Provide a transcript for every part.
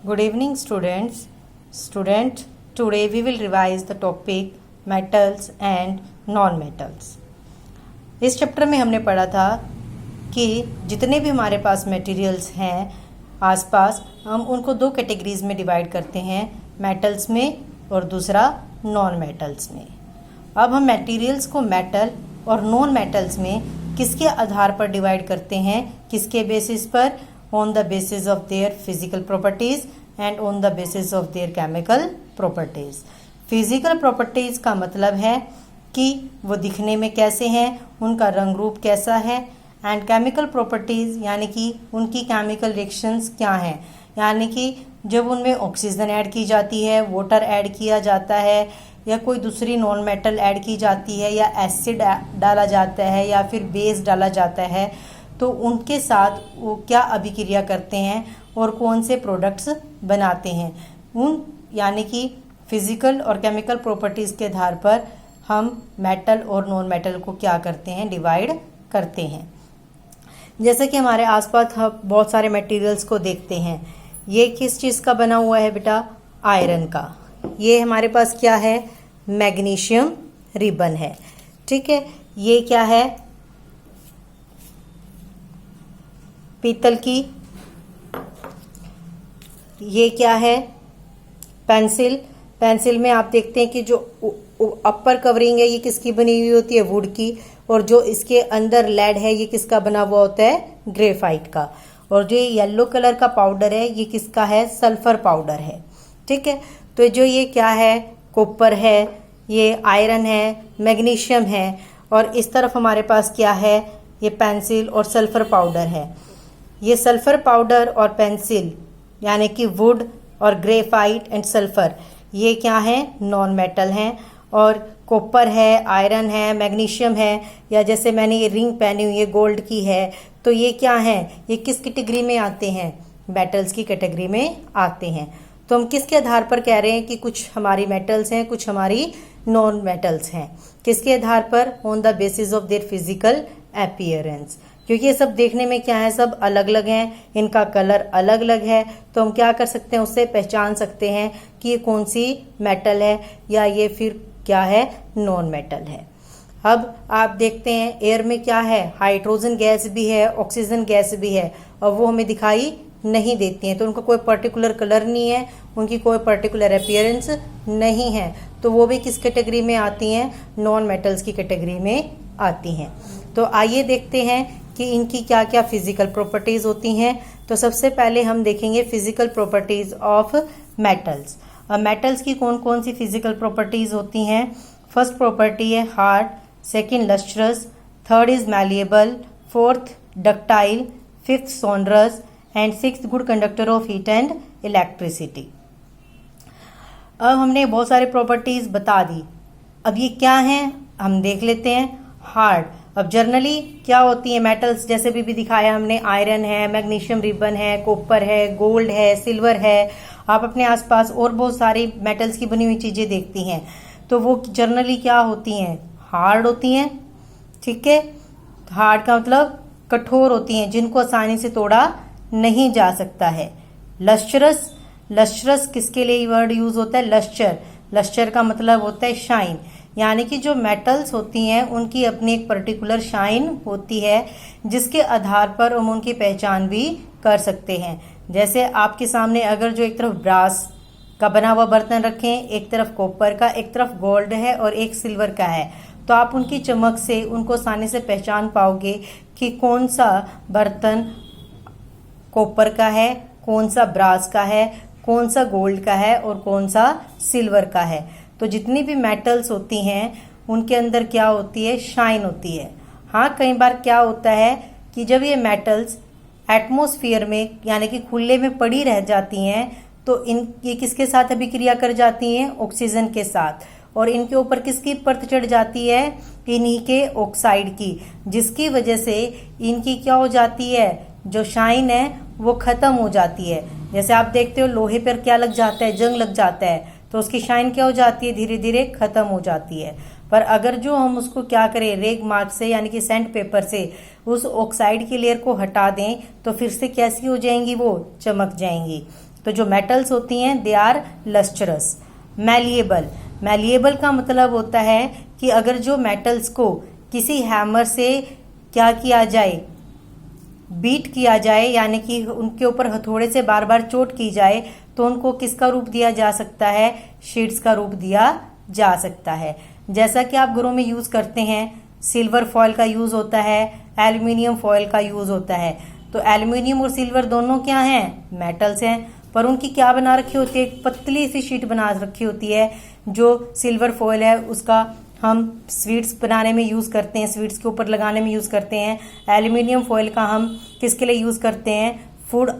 Good evening, students. Today we will revise the topic metals and non-metals. इस chapter में हमने पढ़ा था कि जितने भी हमारे पास मटेरियल्स हैं आसपास, हम उनको दो कैटेगरीज में डिवाइड करते हैं, मेटल्स में और दूसरा नॉन मेटल्स में। अब हम मटेरियल्स को मेटल और नॉन मेटल्स में किसके आधार पर डिवाइड करते हैं, किसके बेसिस पर? On the basis of their physical properties and on the basis of their chemical properties. Physical properties का मतलब है कि वो दिखने में कैसे हैं, उनका रंग रूप कैसा है, एंड केमिकल प्रॉपर्टीज यानी कि उनकी केमिकल रिएक्शंस क्या हैं, यानी कि जब उनमें ऑक्सीजन ऐड की जाती है, वाटर ऐड किया जाता है, या कोई दूसरी नॉन मेटल ऐड की जाती है, या एसिड डाला जाता है, या फिर बेस डाला जाता है, तो उनके साथ वो क्या अभिक्रिया करते हैं और कौन से प्रोडक्ट्स बनाते हैं। उन यानी कि फिजिकल और केमिकल प्रॉपर्टीज़ के आधार पर हम मेटल और नॉन मेटल को क्या करते हैं, डिवाइड करते हैं। जैसे कि हमारे आसपास हम बहुत सारे मटेरियल्स को देखते हैं। ये किस चीज़ का बना हुआ है बेटा? आयरन का। ये हमारे पास क्या है? मैग्नीशियम रिबन है। ठीक है। ये क्या है? पीतल की। ये क्या है? पेंसिल। पेंसिल में आप देखते हैं कि जो अपर कवरिंग है ये किसकी बनी हुई होती है? वुड की। और जो इसके अंदर लेड है ये किसका बना हुआ होता है? ग्रेफाइट का। और जो येलो कलर का पाउडर है ये किसका है? सल्फर पाउडर है। ठीक है। तो जो ये क्या है? कॉपर है, ये आयरन है, मैग्नीशियम है, और इस तरफ हमारे पास क्या है? ये पेंसिल और सल्फर पाउडर है। ये सल्फर पाउडर और पेंसिल यानी कि वुड और ग्रेफाइट एंड सल्फर, ये क्या है? नॉन मेटल हैं। और कॉपर है, आयरन है, मैग्नीशियम है, या जैसे मैंने ये रिंग पहनी हुई है गोल्ड की है, तो ये क्या है? ये किस कैटेगरी में आते हैं? मेटल्स की कैटेगरी में आते हैं। तो हम किसके आधार पर कह रहे हैं कि कुछ हमारी मेटल्स हैं, कुछ हमारी नॉन मेटल्स हैं? किसके आधार पर? On the basis of their physical appearance. क्योंकि ये सब देखने में क्या है? सब अलग अलग हैं, इनका कलर अलग अलग है, तो हम क्या कर सकते हैं? उससे पहचान सकते हैं कि ये कौन सी मेटल है या ये फिर क्या है? नॉन मेटल है। अब आप देखते हैं एयर में क्या है? हाइड्रोजन गैस भी है, ऑक्सीजन गैस भी है, और वो हमें दिखाई नहीं देती हैं, तो उनका कोई पर्टिकुलर कलर नहीं है, उनकी कोई पर्टिकुलर अपीयरेंस नहीं है, तो वो भी किस कैटेगरी में आती हैं? नॉन मेटल्स की कैटेगरी में आती हैं। तो आइए देखते हैं कि इनकी क्या क्या फिजिकल प्रॉपर्टीज होती हैं। तो सबसे पहले हम देखेंगे physical properties of metals. Metals की कौन कौन सी फिजिकल प्रॉपर्टीज होती हैं? फर्स्ट प्रॉपर्टी है hard, second lustrous, third is malleable, fourth ductile, fifth sonorous, and sixth good conductor of heat and electricity. अब हमने बहुत सारे प्रॉपर्टीज बता दी। अब ये क्या हैं हम देख लेते हैं। हार्ड। अब जर्नली क्या होती है मेटल्स? जैसे भी दिखाया हमने, आयरन है, मैग्नीशियम रिबन है, कॉपर है, गोल्ड है, सिल्वर है। आप अपने आसपास और बहुत सारी मेटल्स की बनी हुई चीजें देखती हैं, तो वो जर्नली क्या होती हैं? हार्ड होती हैं। ठीक है। हार्ड का मतलब कठोर होती हैं, जिनको आसानी से तोड़ा नहीं जा सकता है। लस्ट्रस। लस्ट्रस किसके लिए वर्ड यूज होता है? लस्टर। लस्टर का मतलब होता है शाइन, यानी कि जो मेटल्स होती हैं उनकी अपनी एक पर्टिकुलर शाइन होती है, जिसके आधार पर हम उनकी पहचान भी कर सकते हैं। जैसे आपके सामने अगर जो एक तरफ ब्रास का बना हुआ बर्तन रखें, एक तरफ कॉपर का, एक तरफ गोल्ड है और एक सिल्वर का है, तो आप उनकी चमक से उनको आसानी से पहचान पाओगे कि कौन सा बर्तन कॉपर का है, कौन सा ब्रास का है, कौन सा गोल्ड का है और कौन सा सिल्वर का है। तो जितनी भी मेटल्स होती हैं उनके अंदर क्या होती है? शाइन होती है। हाँ, कई बार क्या होता है कि जब ये मेटल्स एटमॉस्फेयर में यानी कि खुले में पड़ी रह जाती हैं, तो ये किसके साथ अभिक्रिया कर जाती हैं? ऑक्सीजन के साथ। और इनके ऊपर किसकी परत चढ़ जाती है? इन्हीं के ऑक्साइड की, जिसकी वजह से इनकी क्या हो जाती है? जो शाइन है वो खत्म हो जाती है। जैसे आप देखते हो लोहे पर क्या लग जाता है? जंग लग जाता है, तो उसकी शाइन क्या हो जाती है? धीरे धीरे खत्म हो जाती है। पर अगर जो हम उसको क्या करें? रेग मार्क से यानी कि सैंड पेपर से उस ऑक्साइड की लेयर को हटा दें, तो फिर से कैसी हो जाएंगी? वो चमक जाएंगी। तो जो मेटल्स होती हैं they are lustrous. Malleable, malleable का मतलब होता है कि अगर जो मेटल्स को किसी हैमर से क्या किया जाए, बीट किया जाए, यानी कि उनके ऊपर हथौड़े से बार बार चोट की जाए, तो उनको किसका रूप दिया जा सकता है, शीट्स का रूप दिया जा सकता है। जैसा कि आप घरों में यूज करते हैं, सिल्वर फॉयल का यूज होता है, एल्यूमिनियम फॉयल का यूज होता है। तो एल्यूमिनियम और सिल्वर दोनों क्या हैं, मेटल्स हैं, पर उनकी क्या बना रखी होती है, एक पतली सी शीट बना रखी होती है। जो सिल्वर फॉयल है उसका हम स्वीट्स बनाने में यूज़ करते हैं, स्वीट्स के ऊपर लगाने में यूज़ करते हैं। एल्यूमिनियम फॉयल का हम किसके लिए यूज़ करते हैं, फूड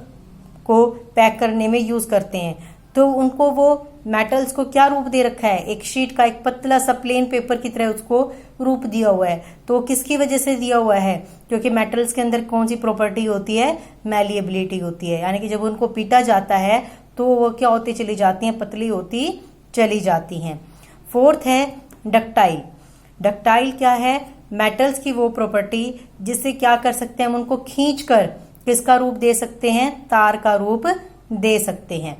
को पैक करने में यूज़ करते हैं। तो उनको वो मेटल्स को क्या रूप दे रखा है, एक शीट का, एक पतला सा प्लेन पेपर की तरह उसको रूप दिया हुआ है। तो किसकी वजह से दिया हुआ है, क्योंकि मेटल्स के अंदर कौन सी प्रॉपर्टी होती है, मैलिएबिलिटी होती है, यानी कि जब उनको पीटा जाता है तो वो क्या होती चली जाती हैं, पतली होती चली जाती हैं। फोर्थ है डक्टाइल। डक्टाइल क्या है, मेटल्स की वो प्रॉपर्टी जिससे क्या कर सकते हैं, हम उनको खींचकर किसका रूप दे सकते हैं, तार का रूप दे सकते हैं।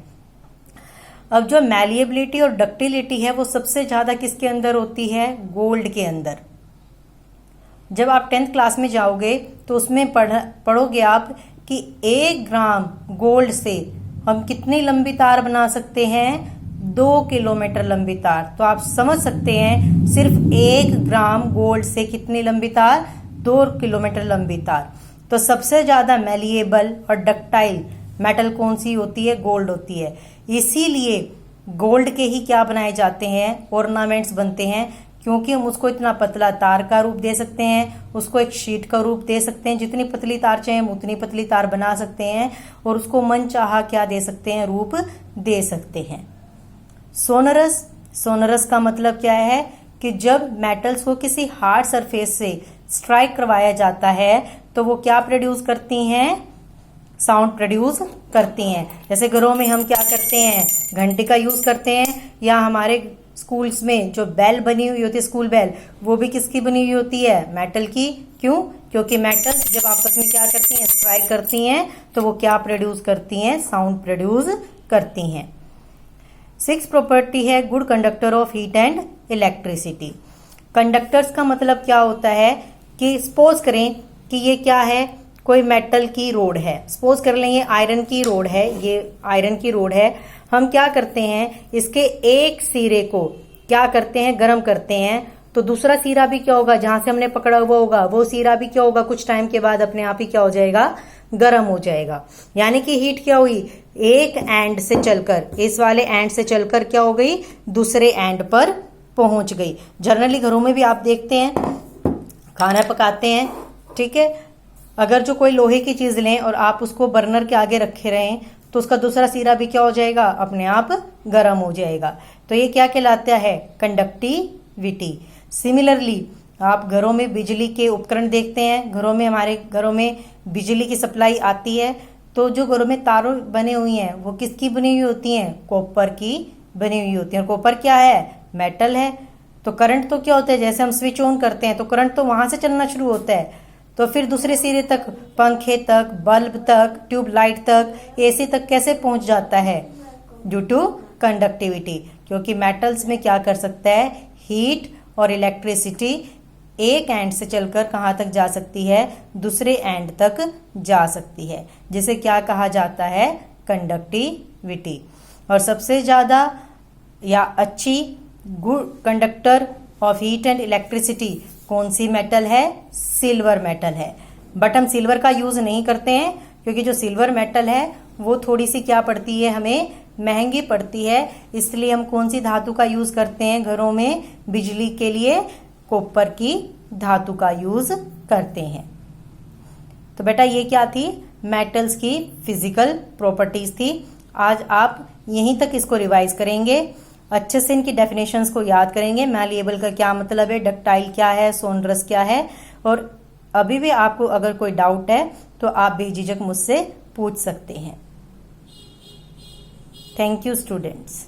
अब जो मैलिएबिलिटी और डक्टिलिटी है वो सबसे ज्यादा किसके अंदर होती है, गोल्ड के अंदर। जब आप 10th क्लास में जाओगे तो उसमें पढ़ोगे आप कि 1 ग्राम गोल्ड से हम कितनी लंबी तार बना सकते हैं, 2 किलोमीटर लंबी तार। तो आप समझ सकते हैं सिर्फ 1 ग्राम गोल्ड से कितनी लंबी तार, 2 किलोमीटर लंबी तार। तो सबसे ज्यादा मैलिएबल और डक्टाइल मेटल कौन सी होती है, गोल्ड होती है। इसीलिए गोल्ड के ही क्या बनाए जाते हैं, ऑर्नामेंट्स बनते हैं, क्योंकि हम उसको इतना पतला तार का रूप दे सकते हैं, उसको एक शीट का रूप दे सकते हैं, जितनी पतली तार चाहिए हम उतनी पतली तार बना सकते हैं, और उसको मन चाहा क्या दे सकते हैं, रूप दे सकते हैं। सोनरस, सोनरस का मतलब क्या है कि जब मेटल्स को किसी हार्ड सरफेस से स्ट्राइक करवाया जाता है तो वो क्या प्रोड्यूस करती हैं, साउंड प्रोड्यूस करती हैं। जैसे घरों में हम क्या करते हैं, घंटे का यूज करते हैं, या हमारे स्कूल्स में जो बेल बनी हुई होती है, स्कूल बेल, वो भी किसकी बनी हुई होती है, मेटल की। क्यों, क्योंकि मेटल्स जब आपस में क्या करती हैं, स्ट्राइक करती हैं, तो वो क्या प्रोड्यूस करती हैं, साउंड प्रोड्यूस करती हैं। 6th प्रॉपर्टी है good conductor of heat and electricity. Conductors का मतलब क्या होता है कि सपोज करें कि ये क्या है, कोई मेटल की रोड है, सपोज कर लें ये आयरन की रोड है, ये आयरन की रोड है। हम क्या करते हैं, इसके एक सिरे को क्या करते हैं, गर्म करते हैं, तो दूसरा सिरा भी क्या होगा, जहां से हमने पकड़ा हुआ होगा वो सिरा भी क्या होगा, कुछ टाइम के बाद अपने आप ही क्या हो जाएगा, गर्म हो जाएगा। यानी कि हीट क्या हुई, एक एंड से चलकर, इस वाले एंड से चलकर क्या हो गई, दूसरे एंड पर पहुंच गई। जनरली घरों में भी आप देखते हैं, खाना पकाते हैं, ठीक है, अगर जो कोई लोहे की चीज लें और आप उसको बर्नर के आगे रखे रहें तो उसका दूसरा सिरा भी क्या हो जाएगा, अपने आप गर्म हो जाएगा। तो ये क्या कहलाता है, कंडक्टिविटी। सिमिलरली आप घरों में बिजली के उपकरण देखते हैं, घरों में, हमारे घरों में बिजली की सप्लाई आती है, तो जो घरों में तारों बने हुई हैं वो किसकी बनी हुई होती हैं, कॉपर की बनी हुई होती है। और कॉपर क्या है, मेटल है। तो करंट तो क्या होता है, जैसे हम स्विच ऑन करते हैं तो करंट तो वहां से चलना शुरू होता है, तो फिर दूसरे सिरे तक, पंखे तक, बल्ब तक, ट्यूबलाइट तक, एसी तक कैसे पहुंच जाता है, ड्यू टू कंडक्टिविटी। क्योंकि मेटल्स में क्या कर सकता है, हीट और इलेक्ट्रिसिटी एक एंड से चलकर कहाँ तक जा सकती है, दूसरे एंड तक जा सकती है, जिसे क्या कहा जाता है, कंडक्टिविटी। और सबसे ज्यादा या अच्छी good conductor of heat and electricity कौन सी मेटल है, सिल्वर मेटल है। बट हम सिल्वर का यूज नहीं करते हैं, क्योंकि जो सिल्वर मेटल है वो थोड़ी सी क्या पड़ती है, हमें महंगी पड़ती है। इसलिए हम कौन सी धातु का यूज करते हैं घरों में, बिजली के लिए कॉपर की धातु का यूज करते हैं। तो बेटा ये क्या थी, मेटल्स की फिजिकल प्रॉपर्टीज थी। आज आप यहीं तक इसको रिवाइज करेंगे, अच्छे से इनकी डेफिनेशंस को याद करेंगे। मैलिएबल का क्या मतलब है, डक्टाइल क्या है, सोनरस क्या है। और अभी भी आपको अगर कोई डाउट है तो आप बेझिझक मुझसे पूछ सकते हैं। Thank you students.